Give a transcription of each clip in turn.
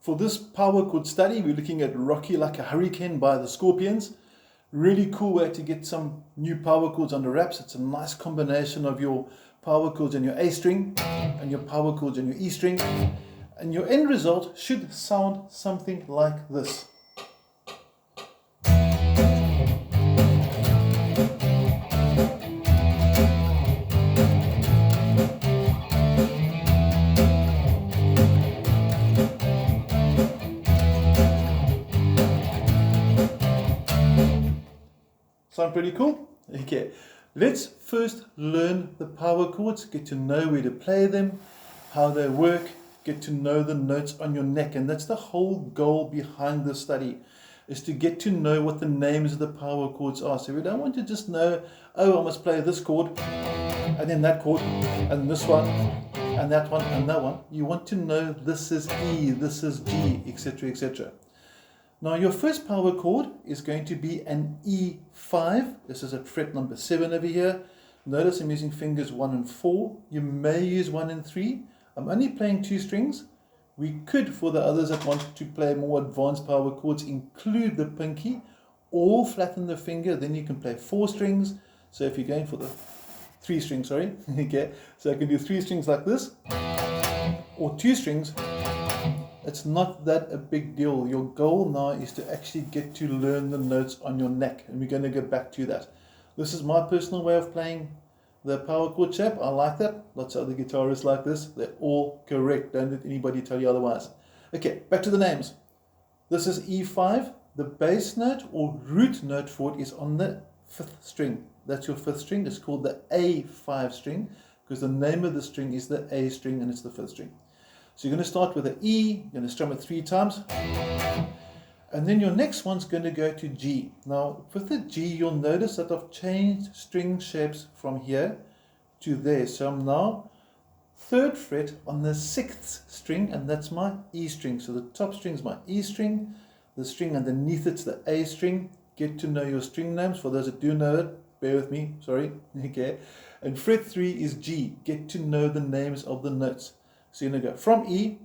For this power chord study, we're looking at Rocky Like a Hurricane by the Scorpions. Really cool way to get some new power chords under wraps. It's a nice combination of your power chords and your A string and your power chords and your E string. And your end result should sound something like this. Sound pretty cool? Okay, let's first learn the power chords, get to know where to play them, how they work, get to know the notes on your neck. And that's the whole goal behind this study, is to get to know what the names of the power chords are. So we don't want to just know, oh, I must play this chord, and then that chord, and this one, and that one, and that one. You want to know this is E, this is G, etc., etc. Now your first power chord is going to be an E5. This is at fret number 7 over here. Notice I'm using fingers 1 and 4. You may use 1 and 3. I'm only playing 2 strings. We could, for the others that want to play more advanced power chords, include the pinky or flatten the finger. Then you can play 4 strings. So if you're going for the 3 strings, sorry. Okay. So I can do 3 strings like this, or 2 strings. It's not that a big deal. Your goal now is to actually get to learn the notes on your neck, and we're going to go back to that. This is my personal way of playing the power chord shape. I like that. Lots of other guitarists like this. They're all correct. Don't let anybody tell you otherwise. Okay, back to the names. This is E5. The bass note or root note for it is on the 5th string. That's your 5th string. It's called the A5 string because the name of the string is the A string and it's the 5th string. So you're going to start with an E, you're going to strum it 3 times, and then your next one's going to go to G. Now with the G, you'll notice that I've changed string shapes from here to there. So I'm now 3rd fret on the 6th string, and that's my E string. So the top string is my E string, the string underneath it's the A string. Get to know your string names. For those that do know it, bear with me, sorry. Okay. And fret 3 is G. Get to know the names of the notes. So you're going to go from E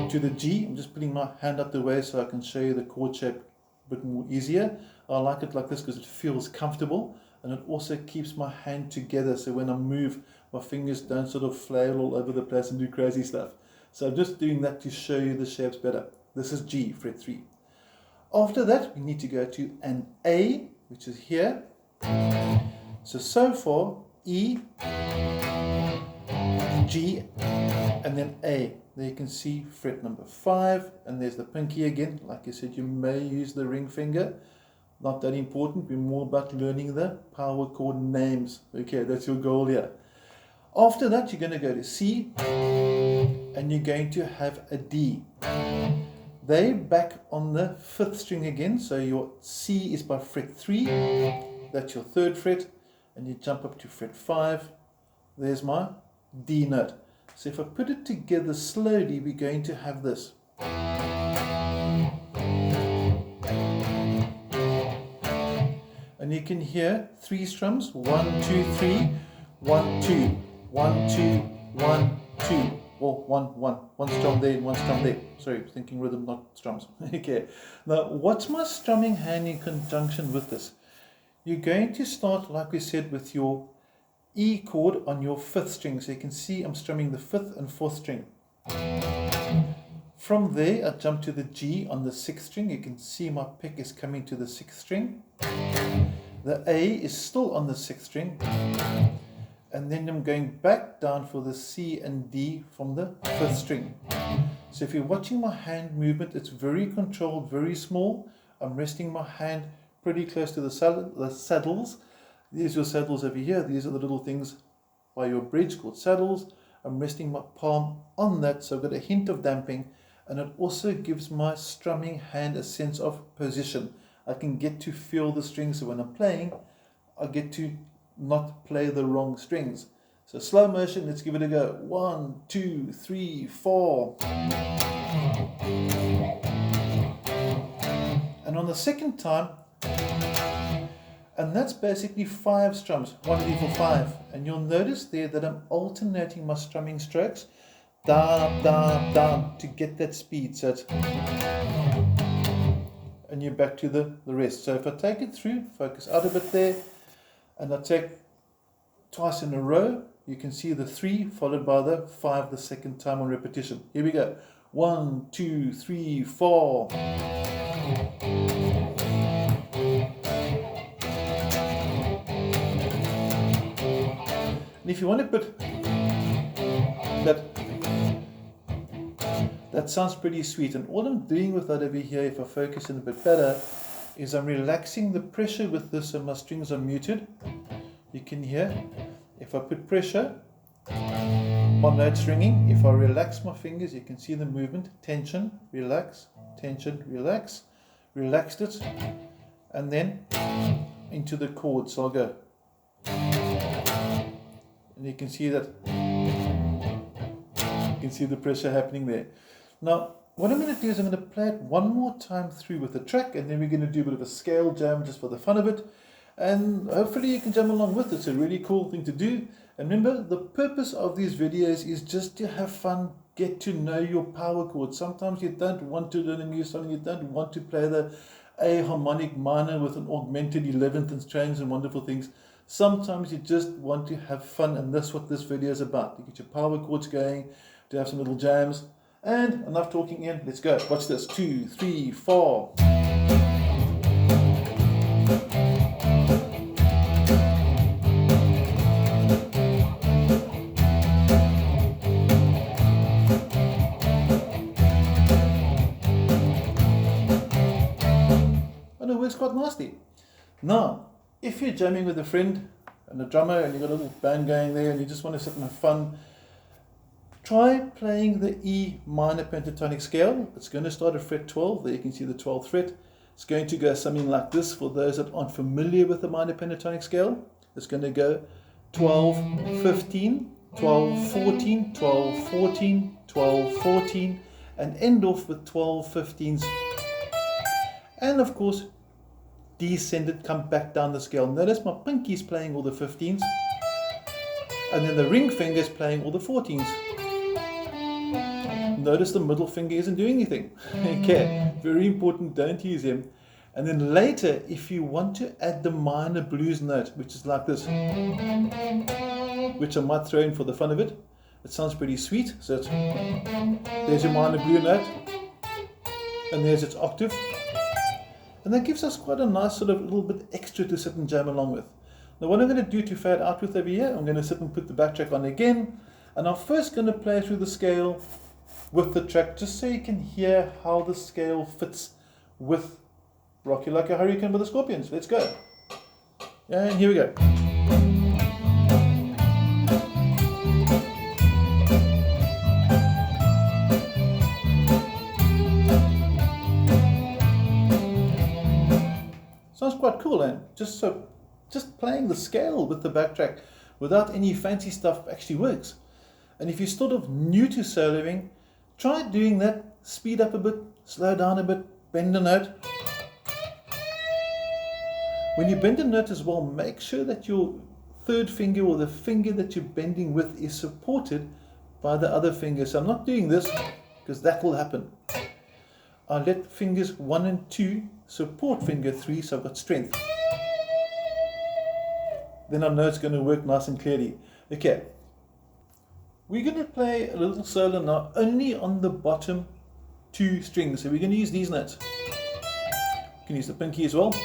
to the G. I'm just putting my hand up the way so I can show you the chord shape a bit more easier. I like it like this because it feels comfortable, and it also keeps my hand together, so when I move, my fingers don't sort of flail all over the place and do crazy stuff. So I'm just doing that to show you the shapes better. This is G, fret 3. After that, we need to go to an A, which is here. So far, E, G, and then A. There you can see fret number 5, and there's the pinky again. Like I said, you may use the ring finger. Not that important. We're more about learning the power chord names. Okay, that's your goal here. After that, you're going to go to C, and you're going to have a D. They're back on the 5th string again, so your C is by fret 3. That's your 3rd fret, and you jump up to fret 5. There's my D note. So if I put it together slowly, we're going to have this. And you can hear 3 strums, 1, 2, 3, 1, 2, 1, 2, 1, 2. Well, 1, 1. One strum there, one strum there. Sorry, thinking rhythm, not strums. Okay. Now, what's my strumming hand in conjunction with this? You're going to start, like we said, with your E chord on your 5th string. So you can see I'm strumming the 5th and 4th string. From there, I jump to the G on the 6th string. You can see my pick is coming to the 6th string. The A is still on the 6th string. And then I'm going back down for the C and D from the 5th string. So if you're watching my hand movement, it's very controlled, very small. I'm resting my hand pretty close to the saddles. These are your saddles over here. These are the little things by your bridge called saddles. I'm resting my palm on that, so I've got a hint of damping, and it also gives my strumming hand a sense of position. I can get to feel the strings, so when I'm playing, I get to not play the wrong strings. So slow motion, let's give it a go. 1, 2, 3, 4. And on the second time, and that's basically 5 strums, 1, 3, 4, 5. And you'll notice there that I'm alternating my strumming strokes down, down, down to get that speed. So it's, and you're back to the rest. So if I take it through, focus out a bit there, and I take twice in a row, you can see the 3 followed by the 5 the second time on repetition. Here we go. 1, 2, 3, 4. And if you want to put that sounds pretty sweet, and all I'm doing with that over here, if I focus in a bit better, is I'm relaxing the pressure with this, and my strings are muted. You can hear, if I put pressure, my notes ringing. If I relax my fingers, you can see the movement, tension, relax, relaxed it, and then into the chords. So I'll go, and you can see that, you can see the pressure happening there. Now, what I'm going to do is I'm going to play it one more time through with the track, and then we're going to do a bit of a scale jam just for the fun of it. And hopefully you can jam along with it. It's a really cool thing to do. And remember, the purpose of these videos is just to have fun, get to know your power chords. Sometimes you don't want to learn a new song, you don't want to play the A harmonic minor with an augmented 11th and strange and wonderful things. Sometimes you just want to have fun, and that's what this video is about. To get your power chords going, to have some little jams. And enough talking in, let's go. Watch this. 2, 3, 4. And it works quite nicely. Now, if you're jamming with a friend and a drummer and you've got a little band going there and you just want to sit and have fun, try playing the E minor pentatonic scale. It's going to start at fret 12. There you can see the 12th fret. It's going to go something like this for those that aren't familiar with the minor pentatonic scale. It's going to go 12, 15, 12, 14, 12, 14, 12, 14, and end off with 12, 15s. And of course, descended, come back down the scale. Notice my pinky's playing all the 15s, and then the ring finger's playing all the 14s. Notice the middle finger isn't doing anything. Okay, very important, don't use him. And then later, if you want to add the minor blues note, which is like this, which I might throw in for the fun of it, it sounds pretty sweet. So it's, there's your minor blue note, and there's its octave. And that gives us quite a nice sort of little bit extra to sit and jam along with. Now what I'm going to do to fade out with over here, I'm going to sit and put the backtrack on again, and I'm first going to play through the scale with the track, just so you can hear how the scale fits with Rock You Like a Hurricane by the Scorpions. Let's go. And here we go. Sounds quite cool, and just playing the scale with the backtrack without any fancy stuff actually works. And if you're sort of new to soloing, try doing that. Speed up a bit, slow down a bit, bend a note. When you bend a note as well, make sure that your third finger or the finger that you're bending with is supported by the other finger. So I'm not doing this because that will happen. I let fingers 1 and 2 support finger 3, so I've got strength. Then I know it's going to work nice and clearly. Okay. We're going to play a little solo now only on the bottom 2 strings. So we're going to use these notes. You can use the pinky as well.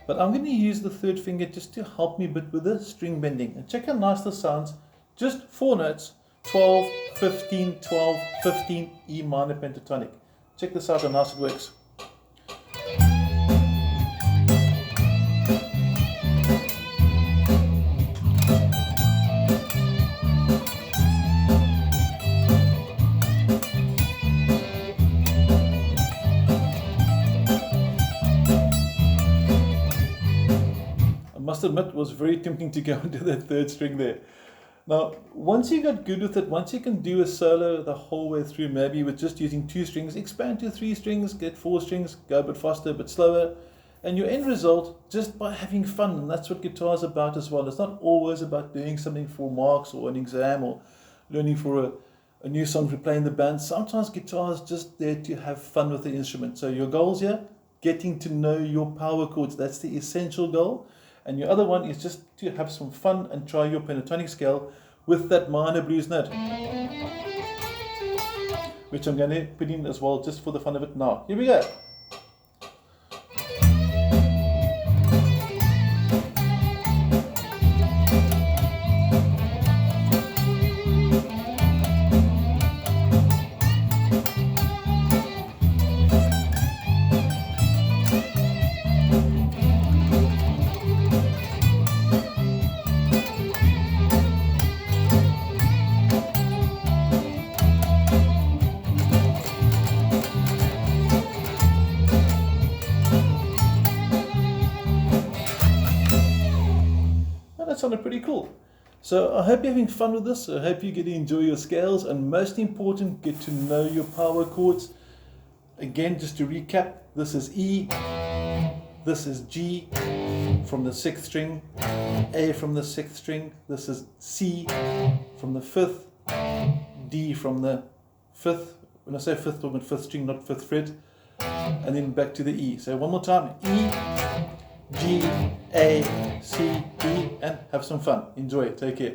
But I'm going to use the third finger just to help me a bit with the string bending. And check how nice this sounds. Just 4 notes. 12, 15, 12, 15, E minor pentatonic. Check this out how nice it works. Must admit, it was very tempting to go into that third string there. Now, once you got good with it, once you can do a solo the whole way through, maybe with just using 2 strings, expand to 3 strings, get 4 strings, go a bit faster, a bit slower, and your end result, just by having fun, and that's what guitar is about as well. It's not always about doing something for marks or an exam or learning for a new song we play in the band. Sometimes guitar is just there to have fun with the instrument. So your goals here, getting to know your power chords. That's the essential goal. And your other one is just to have some fun and try your pentatonic scale with that minor blues note, which I'm going to put in as well just for the fun of it now. Here we go. That sounded pretty cool. So I hope you're having fun with this. I hope you get to enjoy your scales, and most important, get to know your power chords. Again, just to recap, this is E, this is G from the 6th string, A from the 6th string, this is C from the 5th, D from the 5th, when I say 5th, I'm talking 5th string, not 5th fret, and then back to the E. So one more time, E, G, A, C, D, and have some fun. Enjoy it. Take care.